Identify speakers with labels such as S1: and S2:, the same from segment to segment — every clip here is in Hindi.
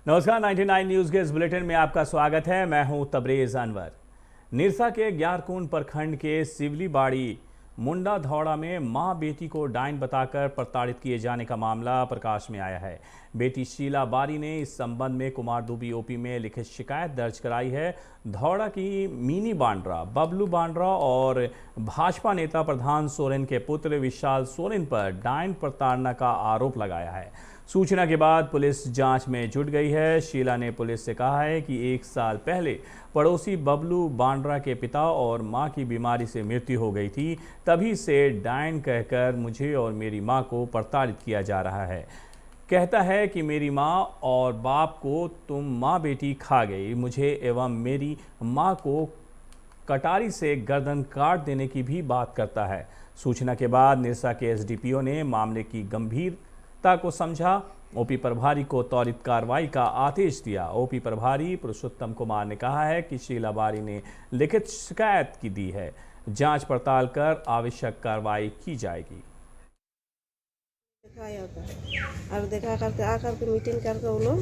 S1: नमस्कार, 99 न्यूज़ के इस बुलेटिन में आपका स्वागत है। मैं हूं तबरेज अनवर। निरसा के ग्यारकुंड प्रखंड के सिवलीबाड़ी मुंडा धौड़ा में मां बेटी को डायन बताकर प्रताड़ित किए जाने का मामला प्रकाश में आया है। बेटी शीला बारी ने इस संबंध में कुमारडूबी ओपी में लिखित शिकायत दर्ज कराई है। धौड़ा की मीनी बांड्रा, बबलू बांड्रा और भाजपा नेता प्रधान सोरेन के पुत्र विशाल सोरेन पर डायन प्रताड़ना का आरोप लगाया है। सूचना के बाद पुलिस जांच में जुट गई है। शीला ने पुलिस से कहा है कि 1 साल पहले पड़ोसी बबलू बांड्रा के पिता और मां की बीमारी से मृत्यु हो गई थी। तभी से डायन कहकर मुझे और मेरी मां को प्रताड़ित किया जा रहा है। कहता है कि मेरी मां और बाप को तुम मां बेटी खा गई। मुझे एवं मेरी मां को कटारी से गर्दन काट देने की भी बात करता है। सूचना के बाद निरसा के एसडीपीओ ने मामले की गंभीरता को समझा। ओपी प्रभारी को त्वरित कार्रवाई का आदेश दिया। ओपी प्रभारी पुरुषोत्तम कुमार ने कहा है कि शीला बारी ने लिखित शिकायत की दी है। जांच पड़ताल कर आवश्यक कार्रवाई की जाएगी।
S2: और देखा करके आकर के मीटिंग करके वो लोग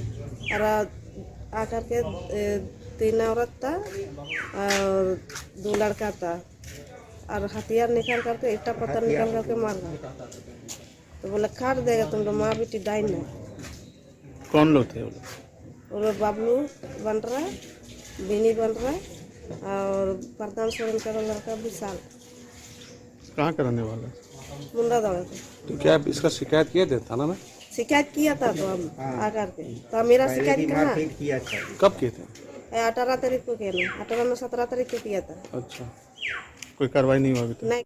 S2: और आकर के 3 औरत था और 2 लड़का था और हथियार निकाल करके ईटा पत्थर निकाल करके मार दिया। तो बोला काट देगा तुम लोग, माँ बेटी डाइन है।
S3: कौन लोग थे
S2: वो लोग बबलू बन रहा है, बिनी बन रहा है और प्रधान सोरेन का लड़का विशाल।
S3: कहाँ का रहने वाला?
S2: मुंडा दौड़ा था।
S3: तो क्या इसका शिकायत किया था थाना में?
S2: शिकायत किया था तो हम आकर के तो मेरा शिकायत कहाँ?
S3: कब किए थे?
S2: 18 तारीख को किया नहीं, 18 में 17 तारीख को किया था।
S3: अच्छा, कोई कार्रवाई नहीं हुआ अभी तक?
S2: नहीं।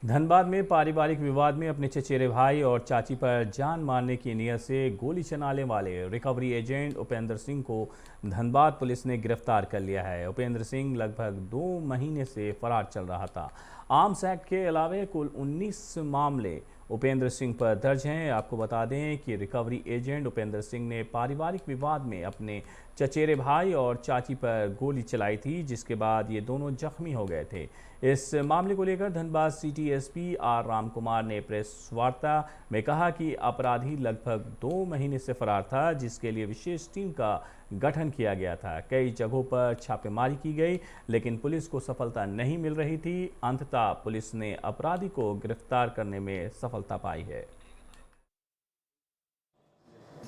S1: धनबाद में पारिवारिक विवाद में अपने चचेरे भाई और चाची पर जान मारने की नीयत से गोली चलाने वाले रिकवरी एजेंट उपेंद्र सिंह को धनबाद पुलिस ने गिरफ्तार कर लिया है। उपेंद्र सिंह लगभग 2 महीने से फरार चल रहा था। आर्म्स एक्ट के अलावे कुल 19 मामले उपेंद्र सिंह पर दर्ज हैं। आपको बता दें कि रिकवरी एजेंट उपेंद्र सिंह ने पारिवारिक विवाद में अपने चचेरे भाई और चाची पर गोली चलाई थी, जिसके बाद ये दोनों जख्मी हो गए थे। इस मामले को लेकर Dhanbad city SP R Ram Kumar ने प्रेस वार्ता में कहा कि अपराधी लगभग 2 महीने से फरार था, जिसके लिए विशेष टीम का गठन किया गया था। कई जगहों पर छापेमारी की गई, लेकिन पुलिस को सफलता नहीं मिल रही थी। अंततः पुलिस ने अपराधी को गिरफ्तार करने में सफलता पाई है।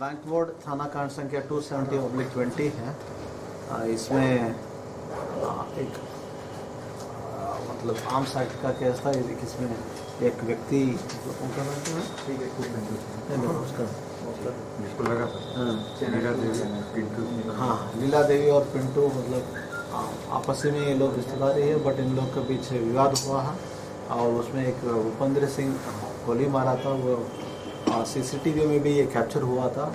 S4: बैंक बोर्ड थाना कांड संख्या 270/20 है। इसमें एक मतलब आर्म्स एक्ट का केस था। इसमें एक व्यक्ति लीला देवी और पिंटू मतलब आपसी में ये लोग रिश्तेदारी है, बट इन लोग के बीच विवाद हुआ है और उसमें एक उपेंद्र सिंह गोली मारा था। वो सीसीटीवी में भी ये कैप्चर हुआ था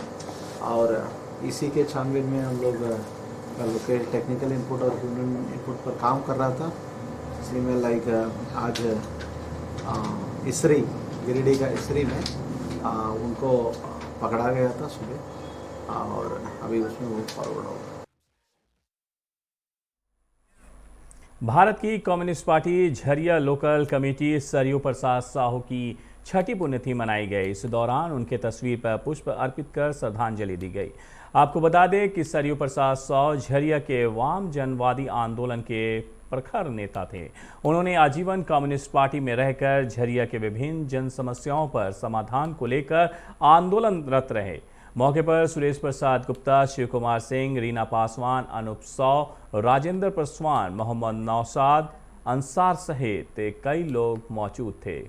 S4: और इसी के छानबीन में हम लोग टेक्निकल इनपुट और ह्यूमन इनपुट पर काम कर रहा था। इसी में लाइक आज इसरी गिरिडीह का इसरी में उनको पकड़ा गया था सुबह और अभी उसमें वो फॉरवर्ड होगा।
S1: भारत की communist party Jharia local committee Saryu Prasad Sahu की 6ठी पुण्यतिथि मनाई गई। इस दौरान उनके तस्वीर पर पुष्प अर्पित कर श्रद्धांजलि दी गई। आपको बता दें कि सरयू प्रसाद साहू झरिया के वाम जनवादी आंदोलन के प्रखर नेता थे। उन्होंने आजीवन कम्युनिस्ट पार्टी में रहकर झरिया के विभिन्न जन समस्याओं पर समाधान को लेकर आंदोलनरत रहे। मौके पर सुरेश प्रसाद गुप्ता, शिव कुमार सिंह, रीना पासवान, अनूप सौ, राजेंद्र पासवान, मोहम्मद नौशाद अंसार सहित कई लोग मौजूद थे।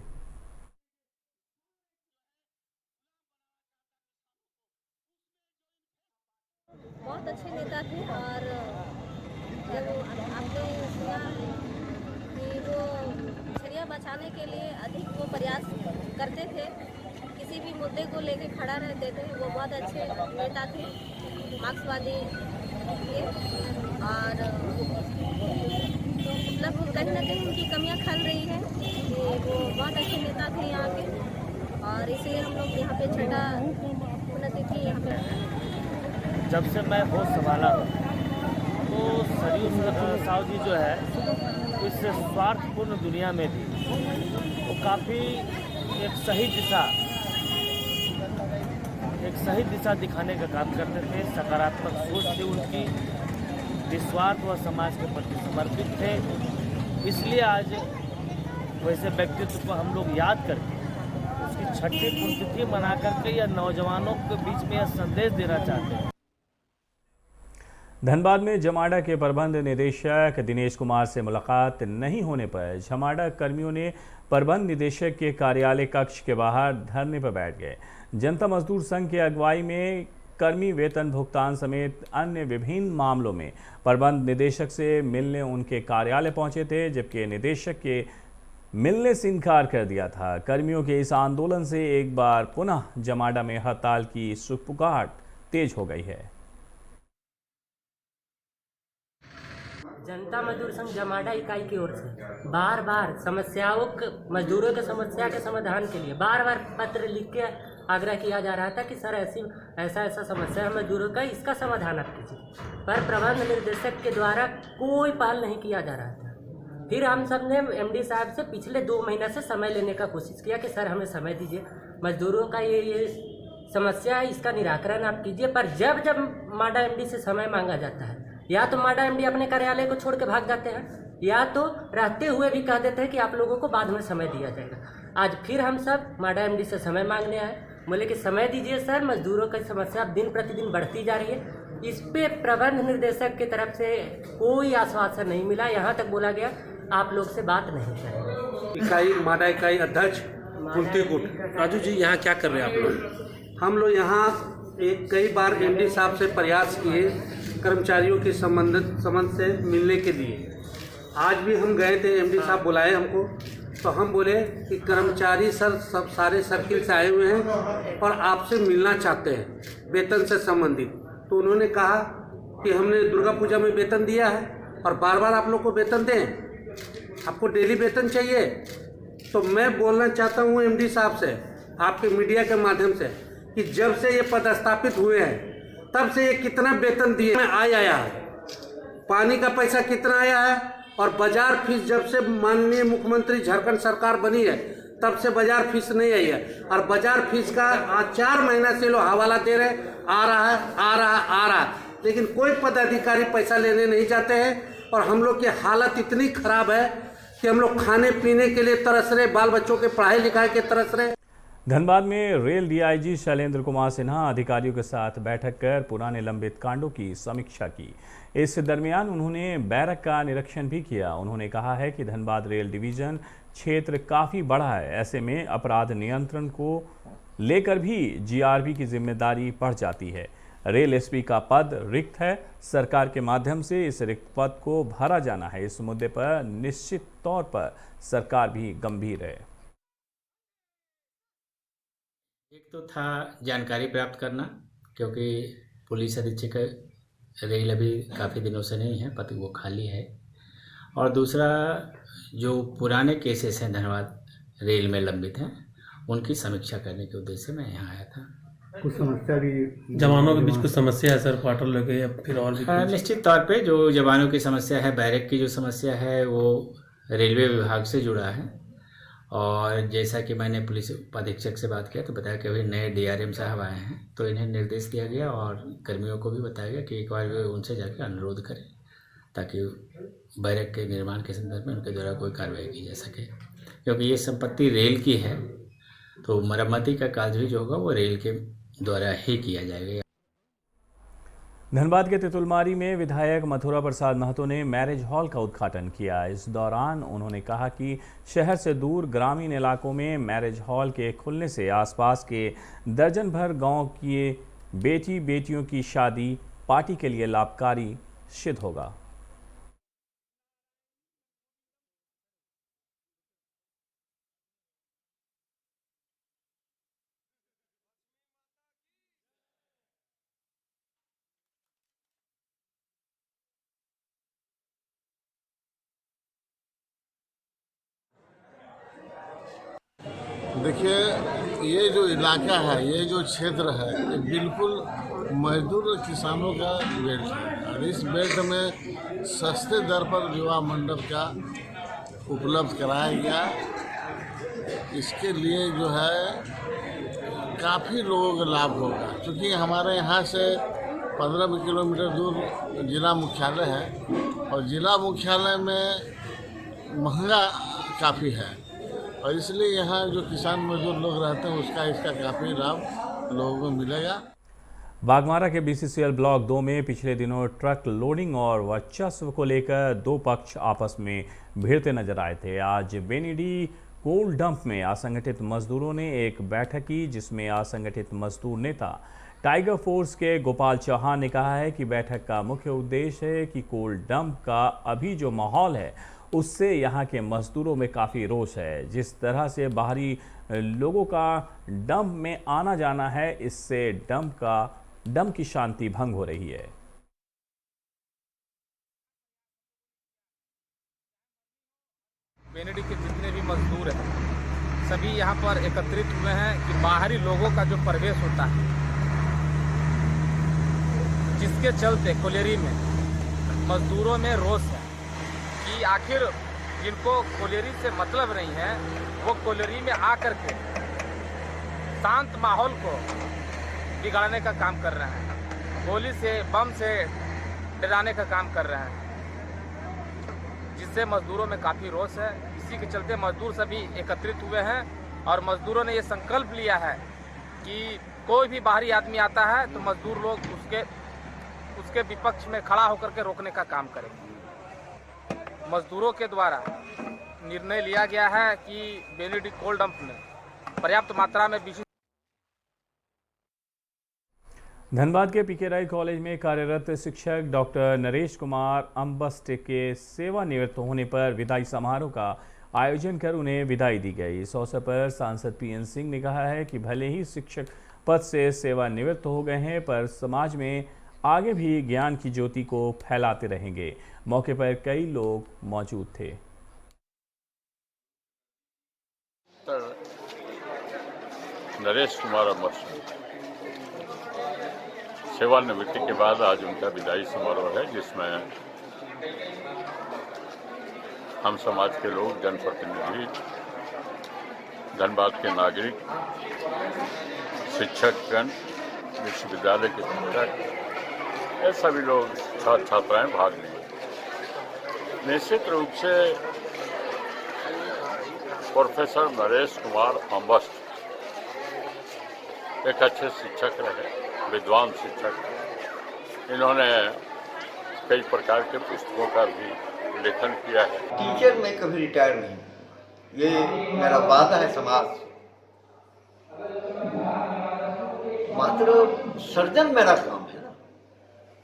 S5: बहुत अच्छे नेता थे और जब आपने सुना कि वो झरिया बचाने के लिए अधिक वो प्रयास करते थे, किसी भी मुद्दे को लेके खड़ा रहते थे। वो बहुत अच्छे नेता थे, मार्क्सवादी थे और मतलब कहीं ना कहीं उनकी कमियां खल रही है कि वो बहुत अच्छे नेता थे यहाँ के और इसलिए हम लोग यहाँ पे 6ठा पुण्यतिथि यहाँ पे।
S6: जब से मैं होश संभाला तो सरयू प्रसाद साहू जी जो है इस स्वार्थपूर्ण दुनिया में भी वो काफ़ी एक सही दिशा एक सही दिशा दिखाने का काम करते थे, सकारात्मक सोच थी उनकी, निस्वार्थ व समाज के प्रति समर्पित थे। इसलिए आज वैसे व्यक्तित्व को हम लोग याद करके उसकी 6ठी पुण्यतिथि मना करके या नौजवानों के बीच में यह संदेश देना चाहते हैं।
S1: धनबाद में जमाडा के प्रबंध निदेशक दिनेश कुमार से मुलाकात नहीं होने पर जमाडा कर्मियों ने प्रबंध निदेशक के कार्यालय कक्ष के बाहर धरने पर बैठ गए। जनता मजदूर संघ की अगुवाई में कर्मी वेतन भुगतान समेत अन्य विभिन्न मामलों में प्रबंध निदेशक से मिलने उनके कार्यालय पहुंचे थे, जबकि निदेशक के मिलने से इनकार कर दिया था। कर्मियों के इस आंदोलन से एक बार पुनः जमाडा में हड़ताल की सुपुकार तेज हो गई है।
S7: जनता मजदूर संघ जमाडा इकाई की ओर से बार बार मजदूरों के समस्या के समाधान के लिए बार बार पत्र लिख के आग्रह किया जा रहा था कि सर ऐसा समस्या है मजदूरों का, इसका समाधान आप कीजिए, पर प्रबंध निर्देशक के द्वारा कोई पहल नहीं किया जा रहा था। फिर हम सब ने एमडी साहब से पिछले 2 महीना से समय लेने का कोशिश किया कि सर हमें समय दीजिए, मजदूरों का ये समस्या है, इसका निराकरण आप कीजिए। पर जब माडा एमडी से समय मांगा जाता है, या तो माडा एमडी अपने कार्यालय को छोड़ के भाग जाते हैं, या तो रहते हुए भी कह देते हैं कि आप लोगों को बाद में समय दिया जाएगा। आज फिर हम सब माडा एमडी से समय मांगने आए, बोले कि समय दीजिए सर, मजदूरों की समस्या दिन प्रतिदिन बढ़ती जा रही है। इस पे प्रबंध निर्देशक की तरफ से कोई आश्वासन नहीं मिला। यहाँ तक बोला गया आप लोग से बात नहीं करेंगे।
S8: इकाई माडा इकाई अध्यक्ष कुर्तीकुट राजू जी, यहाँ क्या कर रहे हैं आप लोग? हम लोग यहाँ कई बार एमडी साहब से प्रयास किए कर्मचारियों के संबंध से मिलने के लिए। आज भी हम गए थे, एमडी साहब बुलाए हमको, तो हम बोले कि कर्मचारी सर सब सारे सर्किल से आए हुए हैं और आपसे मिलना चाहते हैं वेतन से संबंधित। तो उन्होंने कहा कि हमने दुर्गा पूजा में वेतन दिया है और बार बार आप लोग को वेतन दें, आपको डेली वेतन चाहिए। तो मैं बोलना चाहता हूँ एमडी साहब से आपके मीडिया के माध्यम से कि जब से ये पदस्थापित हुए हैं तब से ये कितना वेतन दिए आया है, पानी का पैसा कितना आया है, और बाजार फीस जब से माननीय मुख्यमंत्री झारखंड सरकार बनी है तब से बाजार फीस नहीं आई है। और बाजार फीस का आज 4 महीना से लोग हवाला दे रहे, आ रहा है, लेकिन कोई पदाधिकारी पैसा लेने नहीं जाते हैं। और हम लोग की हालत इतनी खराब है कि हम लोग खाने पीने के लिए तरस रहे, बाल बच्चों के पढ़ाई लिखाई के तरस रहे।
S1: धनबाद में रेल डीआईजी शैलेंद्र कुमार सिन्हा अधिकारियों के साथ बैठक कर पुराने लंबित कांडों की समीक्षा की। इस दरमियान उन्होंने बैरक का निरीक्षण भी किया। उन्होंने कहा है कि धनबाद रेल डिवीजन क्षेत्र काफ़ी बड़ा है, ऐसे में अपराध नियंत्रण को लेकर भी जीआरबी की जिम्मेदारी बढ़ जाती है। रेल एसपी का पद रिक्त है, सरकार के माध्यम से इस रिक्त पद को भरा जाना है। इस मुद्दे पर निश्चित तौर पर सरकार भी गंभीर है।
S9: एक तो था जानकारी प्राप्त करना, क्योंकि पुलिस अधीक्षक रेल अभी काफ़ी दिनों से नहीं है, पद वो खाली है। और दूसरा जो पुराने केसेस हैं धनबाद रेल में लंबित हैं, उनकी समीक्षा करने के उद्देश्य से मैं यहाँ आया था।
S8: कुछ समस्या भी जवानों के बीच कुछ समस्या है सर, क्वार्टर लगे या फिर और भी?
S9: निश्चित तौर पे जो जवानों की समस्या है, बैरक की जो समस्या है, वो रेलवे विभाग से जुड़ा है। और जैसा कि मैंने पुलिस उपाधीक्षक से बात किया तो बताया कि अभी नए डीआरएम साहब आए हैं, तो इन्हें निर्देश दिया गया और कर्मियों को भी बताया गया कि एक बार उनसे जाकर अनुरोध करें ताकि बैरक के निर्माण के संदर्भ में उनके द्वारा कोई कार्रवाई की जा सके, क्योंकि ये संपत्ति रेल की है, तो मरम्मती का कार्य भी जो होगा वो रेल के द्वारा ही किया जाएगा।
S1: धनबाद के तितुलमारी में विधायक मथुरा प्रसाद महतो ने मैरिज हॉल का उद्घाटन किया। इस दौरान उन्होंने कहा कि शहर से दूर ग्रामीण इलाकों में मैरिज हॉल के खुलने से आसपास के दर्जन भर गांव की बेटियों की शादी पार्टी के लिए लाभकारी सिद्ध होगा।
S10: देखिए, ये जो इलाका है, ये जो क्षेत्र है, ये बिल्कुल मजदूर और किसानों का बेल्ट है और इस बेल्ट में सस्ते दर पर विवाह मंडप का उपलब्ध कराया गया। इसके लिए जो है काफ़ी लोगों को लाभ होगा, क्योंकि हमारे यहाँ से 15 किलोमीटर दूर जिला मुख्यालय है और जिला मुख्यालय में महंगा काफ़ी है और इसलिए यहाँ जो किसान मजदूर लोग रहते हैं इसका काफ़ी लाभ लोगों को मिलेगा।
S1: बागमारा के बीसीसीएल ब्लॉक 2 में पिछले दिनों ट्रक लोडिंग और वर्चस्व को लेकर दो पक्ष आपस में भिड़ते नजर आए थे। आज बेनीडी कोल डंप में असंगठित मजदूरों ने एक बैठक की, जिसमें असंगठित मजदूर नेता टाइगर फोर्स के गोपाल चौहान ने कहा है कि बैठक का मुख्य उद्देश्य है कि कोल डंप का अभी जो माहौल है उससे यहाँ के मजदूरों में काफ़ी रोष है। जिस तरह से बाहरी लोगों का डंप में आना जाना है, इससे डंप की शांति भंग हो रही है।
S11: बेनीडी के जितने भी मजदूर हैं सभी यहाँ पर एकत्रित हुए हैं कि बाहरी लोगों का जो प्रवेश होता है, जिसके चलते कोलेरी में मजदूरों में रोष है कि आखिर जिनको कोलेरी से मतलब नहीं है वो कोलेरी में आकर के शांत माहौल को बिगाड़ने का काम कर रहे हैं, गोली से बम से डराने का काम कर रहे हैं, जिससे मजदूरों में काफ़ी रोष है। इसी के चलते मजदूर सभी एकत्रित हुए हैं और मजदूरों ने ये संकल्प लिया है कि कोई भी बाहरी आदमी आता है तो मजदूर लोग उसके विपक्ष में खड़ा होकर के रोकने का काम करेंगे। मजदूरों के द्वारा निर्णय लिया गया है कि बेनीडी कोल डंप में पर्याप्त मात्रा में
S1: धनबाद के पीके राय कॉलेज में कार्यरत शिक्षक डॉक्टर नरेश कुमार अम्बस्ट के सेवानिवृत्त होने पर विदाई समारोह का आयोजन कर उन्हें विदाई दी गई। इस अवसर पर सांसद पीएन सिंह ने कहा है कि भले ही शिक्षक पद से सेवानिवृत्त हो गए हैं, पर समाज में आगे भी ज्ञान की ज्योति को फैलाते रहेंगे। मौके पर कई लोग मौजूद थे।
S12: नरेश कुमार अम्बस्ट सेवानिवृत्ति के बाद आज उनका विदाई समारोह है, जिसमें हम समाज के लोग, जनप्रतिनिधि, धनबाद के नागरिक, शिक्षकगण, विश्वविद्यालय के शिक्षक, ये सभी लोग छात्र छात्राएं भाग लेंगे। निश्चित रूप से प्रोफेसर नरेश कुमार अम्बस्ट एक अच्छे शिक्षक रहे, विद्वान शिक्षक। इन्होंने कई प्रकार के पुस्तकों का भी लेखन किया है।
S13: टीचर में कभी रिटायर नहीं, ये मेरा वादा है समाज। मात्र सर्जन मेरा काम है ना।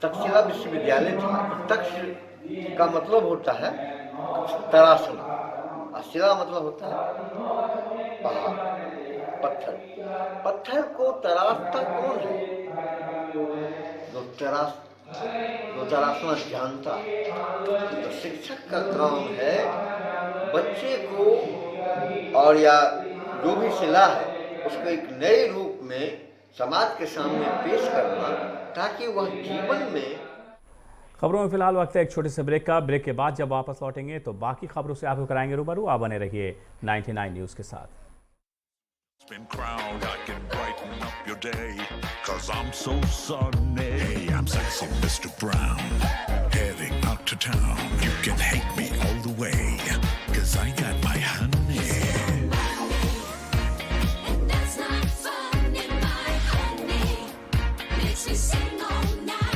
S13: तक्षशिला विश्वविद्यालय था। तक्ष का मतलब होता है तराशना, और शिला मतलब होता है पहाड़, पत्थर। पत्थर को तराशता कौन है? जो तराशना जानता है। तो शिक्षक का काम है बच्चे को और या जो भी शिला है उसको एक नए रूप में समाज के सामने पेश करना, ताकि वह जीवन में।
S1: खबरों में फिलहाल वक्त है एक छोटे से ब्रेक का। ब्रेक के बाद जब वापस लौटेंगे तो बाकी खबरों से आपको कराएंगे रूबरू। आप बने रहिए 99 न्यूज़ के साथ।
S14: Been crowned, I can brighten up your day, 'cause I'm so sunny. Hey, I'm sexy Mr. Brown, heading out to town. You can hate me all the way, 'cause I got my honey. And that's not funny, my honey makes me sing all night.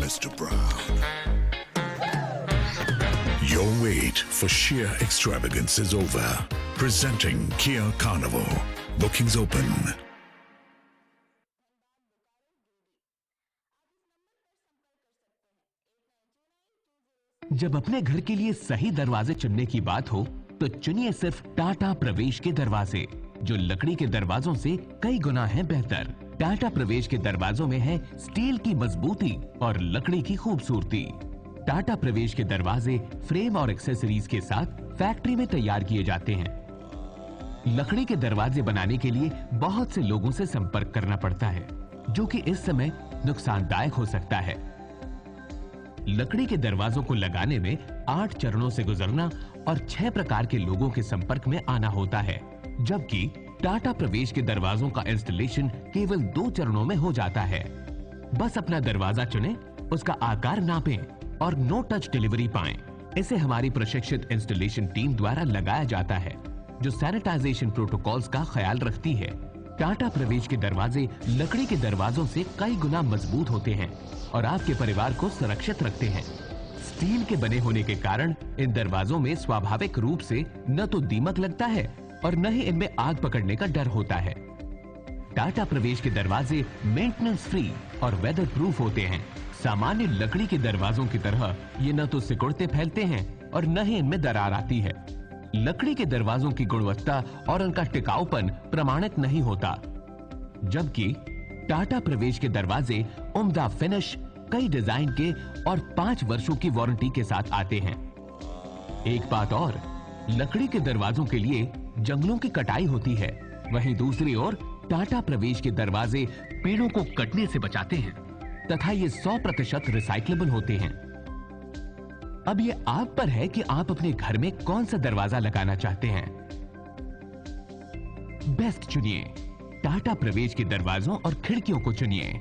S14: Mr. Brown. Your wait for sheer extravagance is over. Presenting Kia Carnival. Bookings open.
S15: जब अपने घर के लिए सही दरवाजे चुनने की बात हो तो चुनिए सिर्फ टाटा प्रवेश के दरवाजे, जो लकड़ी के दरवाजों से कई गुना है बेहतर। टाटा प्रवेश के दरवाजों में है स्टील की मजबूती और लकड़ी की खूबसूरती। टाटा प्रवेश के दरवाजे फ्रेम और एक्सेसरीज के साथ फैक्ट्री में तैयार किए जाते हैं। लकड़ी के दरवाजे बनाने के लिए बहुत से लोगों से संपर्क करना पड़ता है, जो कि इस समय नुकसानदायक हो सकता है। लकड़ी के दरवाजों को लगाने में 8 चरणों से गुजरना और 6 प्रकार के लोगों के संपर्क में आना होता है, जबकि टाटा प्रवेश के दरवाजों का इंस्टॉलेशन केवल 2 चरणों में हो जाता है। बस अपना दरवाजा चुनें, उसका आकार नापें और नो टच डिलीवरी पाएं। इसे हमारी प्रशिक्षित इंस्टॉलेशन टीम द्वारा लगाया जाता है, जो सैनिटाइजेशन प्रोटोकॉल्स का ख्याल रखती है। टाटा प्रवेश के दरवाजे लकड़ी के दरवाजों से कई गुना मजबूत होते हैं और आपके परिवार को सुरक्षित रखते हैं। स्टील के बने होने के कारण इन दरवाजों में स्वाभाविक रूप से न तो दीमक लगता है और न ही इनमें आग पकड़ने का डर होता है। टाटा प्रवेश के दरवाजे मेंटेनेंस फ्री और वेदर प्रूफ होते हैं। सामान्य लकड़ी के दरवाजों की तरह ये न तो सिकुड़ते फैलते हैं और न ही इनमें दरार आती है। लकड़ी के दरवाजों की गुणवत्ता और उनका टिकाऊपन प्रमाणित नहीं होता, जबकि टाटा प्रवेश के दरवाजे उम्दा फिनिश, कई डिजाइन के और 5 वर्षों की वारंटी के साथ आते हैं। एक बात और, लकड़ी के दरवाजों के लिए जंगलों की कटाई होती है, वहीं दूसरी ओर टाटा प्रवेश के दरवाजे पेड़ों को कटने से बचाते हैं तथा ये 100% रिसाइक्लेबल होते हैं। अब ये आप पर है कि आप अपने घर में कौन सा दरवाजा लगाना चाहते हैं। बेस्ट चुनिए, टाटा प्रवेश के दरवाजों और खिड़कियों को चुनिए।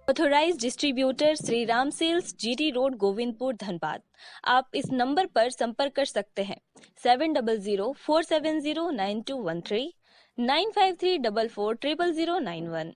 S16: Authorized distributor Shri Ram sales, GT road, Govindpur, Dhanbad. आप इस नंबर पर संपर्क कर सकते हैं 7004709213 9534400091।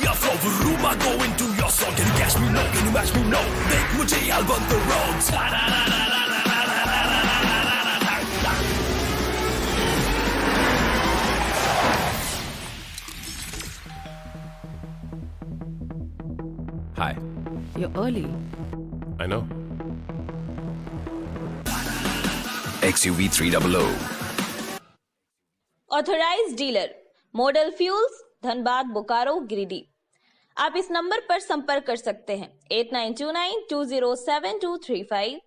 S17: I flow the room, I go into your soul. Can you catch me? No. Can you match me? No. Take mujhe, I'll run the roads.
S18: Hi.
S19: You're early.
S18: I know.
S17: XUV 300.
S16: Authorized dealer model fuels, Dhanbad, Bokaro, Giridih. आप इस नंबर पर संपर्क कर सकते हैं 8929207235,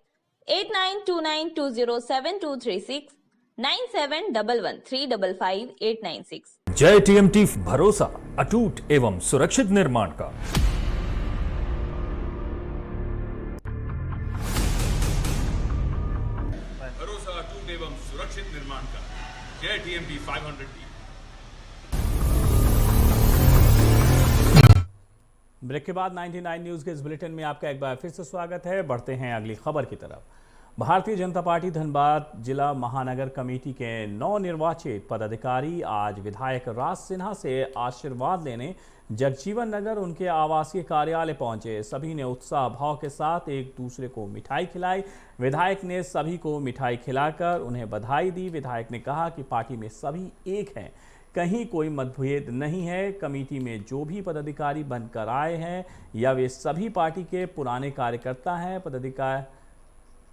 S16: 8929207236, 9711355896।
S20: जय टीएमटी, भरोसा अटूट एवं सुरक्षित निर्माण का।
S21: भरोसा अटूट एवं सुरक्षित निर्माण का। जय टीएमटी 500D।
S1: ब्रेक के बाद 99 न्यूज़ के इस बुलेटिन में आपका एक बार फिर से स्वागत है। बढ़ते हैं अगली खबर की तरफ। भारतीय जनता पार्टी धनबाद जिला महानगर कमेटी के नवनिर्वाचित पदाधिकारी आज विधायक राज सिन्हा से आशीर्वाद लेने जगजीवन नगर उनके आवासीय कार्यालय पहुंचे। सभी ने उत्साह भाव के साथ एक दूसरे को मिठाई खिलाई। विधायक ने सभी को मिठाई खिलाकर उन्हें बधाई दी। विधायक ने कहा कि पार्टी में सभी एक हैं, कहीं कोई मतभेद नहीं है। कमेटी में जो भी पदाधिकारी बनकर आए हैं या वे सभी पार्टी के पुराने कार्यकर्ता हैं,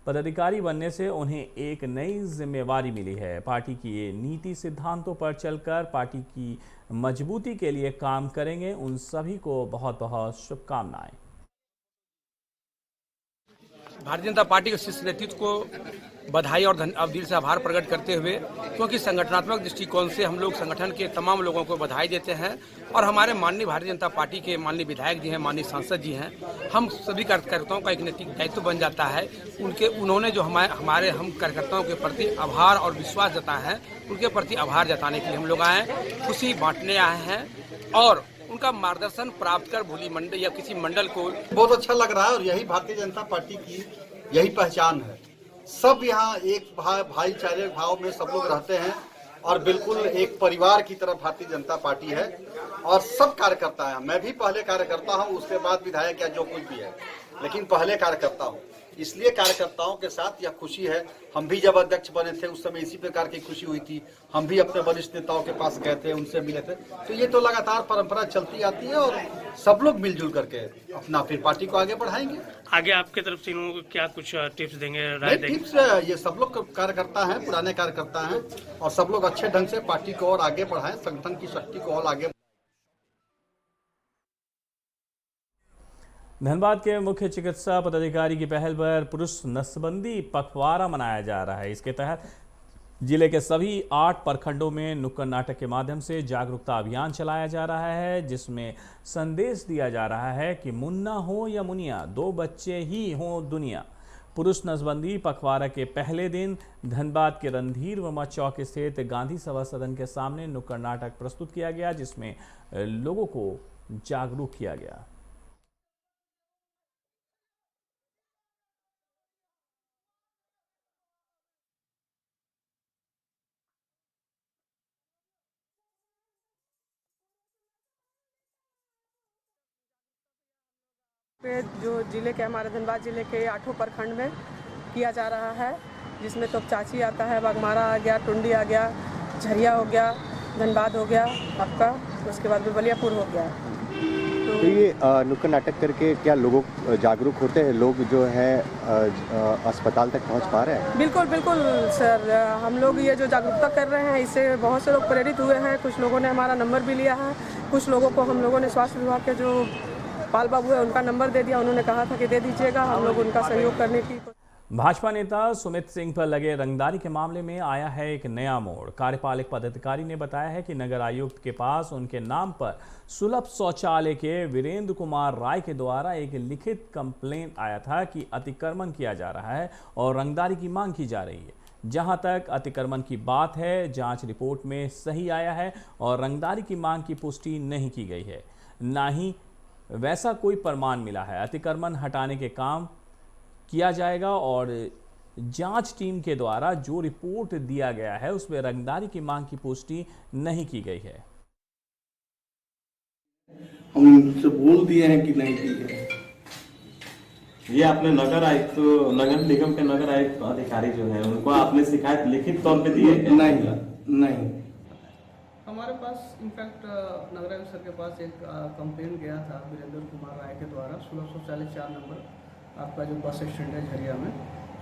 S1: पदाधिकारी बनने से उन्हें एक नई जिम्मेवारी मिली है। पार्टी की नीति सिद्धांतों पर चलकर पार्टी की मजबूती के लिए काम करेंगे। उन सभी को बहुत बहुत शुभकामनाएं।
S11: भारतीय जनता पार्टी के शीर्ष नेतृत्व को बधाई और दिल से आभार प्रकट करते हुए, क्योंकि संगठनात्मक दृष्टिकोण से हम लोग संगठन के तमाम लोगों को बधाई देते हैं और हमारे माननीय भारतीय जनता पार्टी के माननीय विधायक जी हैं, माननीय सांसद जी हैं, हम सभी कार्यकर्ताओं का एक नैतिक दायित्व बन जाता है। उन्होंने जो हम कार्यकर्ताओं के प्रति आभार और विश्वास जताया है, उनके प्रति आभार जताने के लिए हम लोग आए, खुशी बांटने आए हैं और उनका मार्गदर्शन प्राप्त कर भूली मंडल या किसी मंडल को
S22: बहुत अच्छा लग रहा है। और यही भारतीय जनता पार्टी की यही पहचान है। सब यहाँ एक भाईचारे भाव में सब लोग रहते हैं और बिल्कुल एक परिवार की तरह भारतीय जनता पार्टी है और सब कार्यकर्ता हैं। मैं भी पहले कार्यकर्ता हूँ, उसके बाद विधायक या जो कुछ भी है, लेकिन पहले कार्यकर्ता हूँ, इसलिए कार्यकर्ताओं के साथ यह खुशी है। हम भी जब अध्यक्ष बने थे उस समय इसी प्रकार की खुशी हुई थी। हम भी अपने वरिष्ठ नेताओं के पास गए थे, उनसे मिले थे। तो ये तो लगातार परंपरा चलती आती है और सब लोग मिलजुल करके अपना फिर पार्टी को आगे बढ़ाएंगे।
S3: आगे आपके तरफ से इन लोगों को क्या कुछ टिप्स देंगे, राय
S22: नहीं,
S3: देंगे?
S22: टिप्स ये सब लोग कार्यकर्ता हैं, पुराने कार्यकर्ता हैं और सब लोग अच्छे ढंग से पार्टी को और आगे बढ़ाएं, संगठन की शक्ति को और आगे।
S1: धनबाद के मुख्य चिकित्सा पदाधिकारी की पहल पर पुरुष नसबंदी पखवाड़ा मनाया जा रहा है। इसके तहत जिले के सभी 8 प्रखंडों में नुक्कड़ नाटक के माध्यम से जागरूकता अभियान चलाया जा रहा है, जिसमें संदेश दिया जा रहा है कि मुन्ना हो या मुनिया, 2 बच्चे ही हों दुनिया। पुरुष नसबंदी पखवाड़ा के पहले दिन धनबाद के रणधीर वर्मा चौक स्थित गांधी सभा सदन के सामने नुक्कड़ नाटक प्रस्तुत किया गया, जिसमें लोगों को जागरूक किया गया।
S19: पे जो जिले के हमारे धनबाद जिले के 8 प्रखंड में किया जा रहा है, जिसमें तो चाची आता है, बागमारा आ गया, टुंडी आ गया, झरिया हो गया, धनबाद हो गया आपका, उसके बाद बलियापुर हो गया।
S23: तो ये नुक्कड़ नाटक करके क्या लोगों जागरूक होते हैं, लोग जो है अस्पताल तक पहुंच पा रहे हैं?
S19: बिल्कुल बिल्कुल सर, हम लोग ये जो जागरूकता कर रहे हैं इससे बहुत से लोग प्रेरित हुए हैं। कुछ लोगों ने हमारा नंबर भी लिया है, कुछ लोगों को हम लोगों ने स्वास्थ्य विभाग के जो पाल बाबू है उनका नंबर दे दिया, उन्होंने कहा था कि दे दीजिएगा, हम लोग उनका सहयोग करने की।
S1: भाजपा नेता सुमित सिंह पर लगे रंगदारी के मामले में आया है एक नया मोड़। कार्यपालक पदाधिकारी ने बताया है कि नगर आयुक्त के पास उनके नाम पर सुलभ शौचालय के वीरेंद्र कुमार राय के द्वारा एक लिखित कंप्लेंट आया था कि अतिक्रमण किया जा रहा है और रंगदारी की मांग की जा रही है। जहां तक अतिक्रमण की बात है, जांच रिपोर्ट में सही आया है और रंगदारी की मांग की पुष्टि नहीं की गई है, ना ही वैसा कोई प्रमाण मिला है। अतिक्रमण हटाने के काम किया जाएगा और जांच टीम के द्वारा जो रिपोर्ट दिया गया है उसमें रंगदारी की मांग की पुष्टि नहीं की गई है।
S24: हम उनसे बोल दिए हैं कि नहीं की है।
S25: ये आपने नगर आयुक्त, नगर निगम के नगर आयुक्त अधिकारी जो है उनको आपने शिकायत लिखित तौर पे दी है?
S24: नहीं।
S26: हमारे पास इनफैक्ट नगर आयुक्त सर के पास एक कंप्लेन गया था वीरेंद्र कुमार राय के द्वारा, सुलभ शौचालय 4 नंबर आपका जो बस स्टैंड है झरिया में,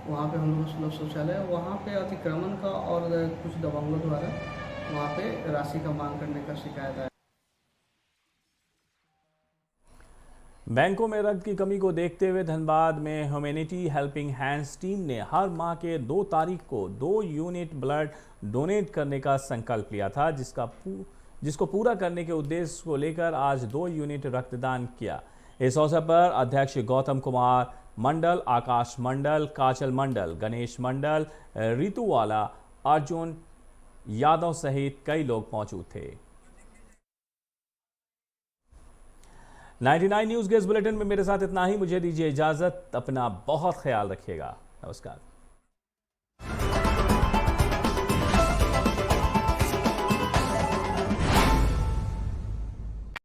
S26: वहाँ पे हम लोग सुलभ शौचालय, वहाँ पे अतिक्रमण का और कुछ दबंगों द्वारा वहाँ पे राशि का मांग करने का शिकायत आया।
S1: बैंकों में रक्त की कमी को देखते हुए धनबाद में ह्यूमैनिटी हेल्पिंग हैंड्स टीम ने हर माह के 2 तारीख को 2 यूनिट ब्लड डोनेट करने का संकल्प लिया था, जिसको पूरा करने के उद्देश्य को लेकर आज 2 यूनिट रक्तदान किया। इस अवसर पर अध्यक्ष गौतम कुमार मंडल, आकाश मंडल, काजल मंडल, गणेश मंडल, ऋतुवाला, अर्जुन यादव सहित कई लोग मौजूद थे। 99 न्यूज़ के इस बुलेटिन में मेरे साथ इतना ही। मुझे दीजिए इजाजत, अपना बहुत ख्याल रखिएगा। नमस्कार।